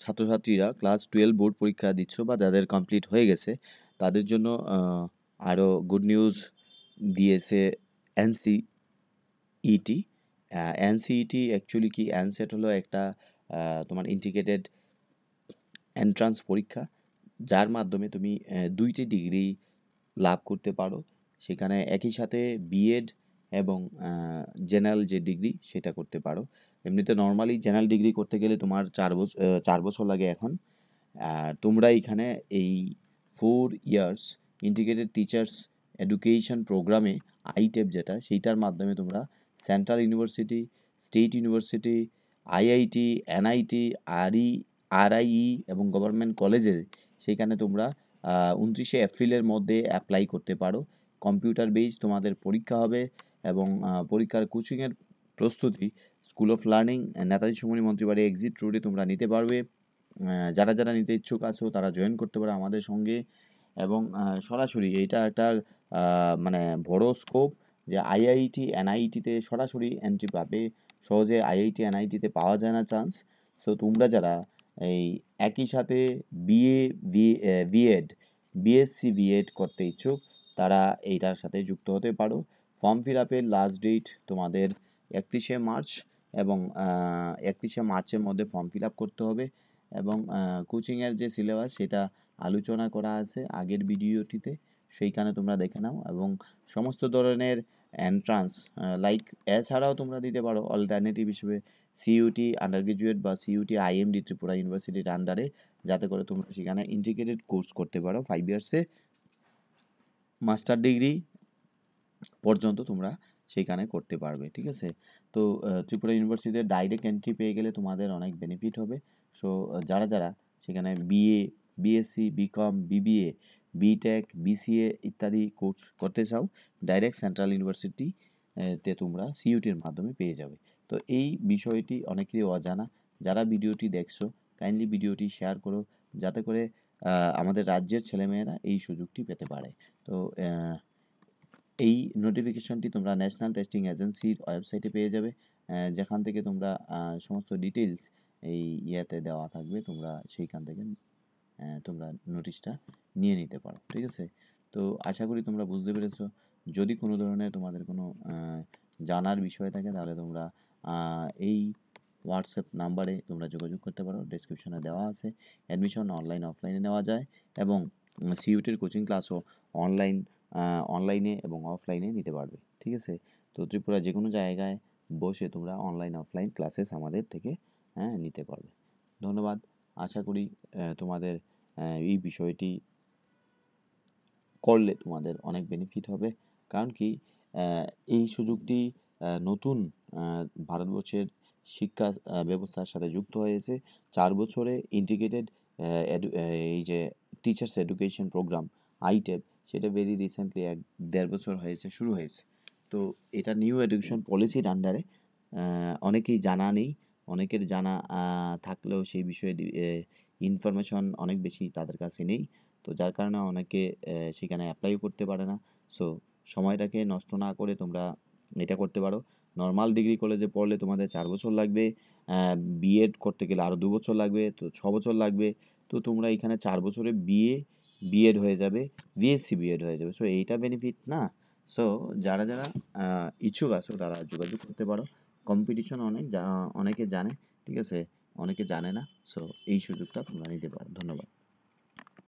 ছাত্রছাত্রীরা class 12 board পরীক্ষা দিচ্ছ বা যাদের কমপ্লিট হয়ে গেছে তাদের জন্য আরো গুড নিউজ দিয়েছে এনসিইটি। এনসিইটি অ্যাকচুয়ালি কি, অ্যানসেট হলো একটা তোমার ইন্টিগ্রেটেড এন্ট্রান্স পরীক্ষা, যার মাধ্যমে তুমি 2টি ডিগ্রি লাভ করতে পারো। সেখানে একই সাথে বিএড এবং জেনারেল যে ডিগ্রি সেটা করতে পারো। এমনিতে নর্মালি জেনারেল ডিগ্রি করতে গেলে তোমার 4 বছর লাগে এখন। আর তোমরা এখানে এই 4 ইয়ার্স ইন্টিগ্রেটেড টিচার্স এডুকেশন প্রোগ্রামে আইটেপ যেটা, সেইটার মাধ্যমে তোমরা central university, state university, IIT, NIT, RIE এবং গভর্নমেন্ট কলেজে সেইখানে তোমরা 29শে এপ্রিলের মধ্যে অ্যাপ্লাই করতে পারো। কম্পিউটার বেস তোমাদের পরীক্ষা হবে এবং পরীক্ষার কোচিংয়ের প্রস্তুতি স্কুল অফ লার্নিং নেতাজি সুমনি মন্ত্রীবাড়ি এক্সিট রোডে তোমরা নিতে পারবে। যারা যারা নিতে ইচ্ছুক আছো তারা জয়েন করতে পারো আমাদের সঙ্গে। এবং সরাসরি এটা একটা মানে বড় স্কোপ যে আইআইটি এনআইটিতে সরাসরি এন্ট্রি পাবে। সহজে আইআইটি এনআইটিতে পাওয়া যায় না চান্স। সো তোমরা যারা এই একই সাথে বিএ বিএড বিএসসি বিএড করতে ইচ্ছুক তারা এইটার সাথে যুক্ত হতে পারো। ফর্ম ফিল আপের লাস্ট ডেট তোমাদের 31শে মার্চ এবং 31শে মার্চের মধ্যে ফর্ম ফিল আপ করতে হবে। এবং কোচিংয়ের যে সিলেবাস সেটা আলোচনা করা আছে আগের ভিডিওটিতে, সেইখানে তোমরা দেখে নাও। এবং সমস্ত ধরনের এন্ট্রান্স লাইক এছাড়াও তোমরা দিতে পারো অল্টারনেটিভ হিসেবে সিইউটি আন্ডার গ্রাজুয়েট বা সিইউটি আইএমডি ত্রিপুরা ইউনিভার্সিটির আন্ডারে, যাতে করে তোমরা সেখানে ইন্টিগ্রেটেড কোর্স করতে পারো 5 ইয়ার্সে মাস্টার ডিগ্রি পর্যন্ত তোমরা সেখানে করতে পারবে। ঠিক আছে, তো ত্রিপুরা ইউনিভার্সিটিতে ডাইরেক্ট এন্ট্রি পেয়ে গেলে তোমাদের অনেক বেনিফিট হবে। সো যারা যারা সেখানে BA BSc BCom BBA BTech BCA ইত্যাদি কোর্স করতে চাও ডাইরেক্ট সেন্ট্রাল ইউনিভার্সিটি তে তোমরা সিইউটির মাধ্যমে পেয়ে যাবে। তো এই বিষয়টি অনেকেরই অজানা। যারা ভিডিওটি দেখছো কাইন্ডলি ভিডিওটি শেয়ার করো, যাতে করে আমাদের রাজ্যের ছেলেমেয়েরা এই সুযোগটি পেতে পারে। তো এই নোটিফিকেশনটি তোমরা ন্যাশনাল টেস্টিং এজেন্সির ওয়েবসাইটে পেয়ে যাবে, যেখান থেকে তোমরা সমস্ত ডিটেলস এই ইয়েতে দেওয়া থাকবে, তোমরা সেইখান থেকে তোমরা নোটিশটা নিয়ে নিতে পারো। ঠিক আছে, তো আশা করি তোমরা বুঝতে পেরেছো। যদি কোনো ধরনের তোমাদের কোনো জানার বিষয় থাকে তাহলে তোমরা এই হোয়াটসঅ্যাপ নাম্বারে তোমরা যোগাযোগ করতে পারো, ডেসক্রিপশনে দেওয়া আছে। অ্যাডমিশন অনলাইন অফলাইনে নেওয়া যায় এবং সিইউটির কোচিং ক্লাসও অনলাইনে এবং অফলাইনে নিতে পারবে। ঠিক আছে, তো ত্রিপুরা যে কোনো জায়গায় বসে তোমরা অনলাইন অফলাইন ক্লাসেস আমাদের থেকে নিতে পারবে। ধন্যবাদ। আশা করি তোমাদের এই বিষয়টি করলে তোমাদের অনেক বেনিফিট হবে। কারণ কি, এই সুযোগটি নতুন ভারতবর্ষের শিক্ষা ব্যবস্থার সাথে যুক্ত হয়েছে। 4 বছরে ইন্টিগ্রেটেড এই যে টিচার্স এডুকেশন প্রোগ্রাম আইটেপ, সেটা ভেরি রিসেন্টলি 1-1.5 বছর হয়েছে শুরু হয়েছে। তো এটা নিউ এডুকেশন পলিসির আন্ডারে অনেকেই জানা নেই, অনেকের জানা থাকলেও সেই বিষয়ে ইনফরমেশন অনেক বেশি তাদের কাছে নেই। তো যার কারণে অনেকে সেখানে অ্যাপ্লাইও করতে পারে না। সো সময়টাকে নষ্ট না করে তোমরা এটা করতে পারো। নর্মাল ডিগ্রি কলেজে পড়লে তোমাদের 4 বছর লাগবে, বিএড করতে গেলে আরও 2 বছর লাগবে, তো 6 বছর লাগবে। তো তোমরা এখানে 4 বছরে বিএড হয়ে যাবে, বিএসসি বিএড হয়ে যাবে। সো এইটা বেনিফিট না। সো যারা যারা ইচ্ছুক আছো তারা যোগাযোগ করতে পারো। কম্পিটিশন অনেক, অনেকে জানে, ঠিক আছে, অনেকে জানে না। সো এই সুযোগটা তোমরা নিতে পারো। ধন্যবাদ।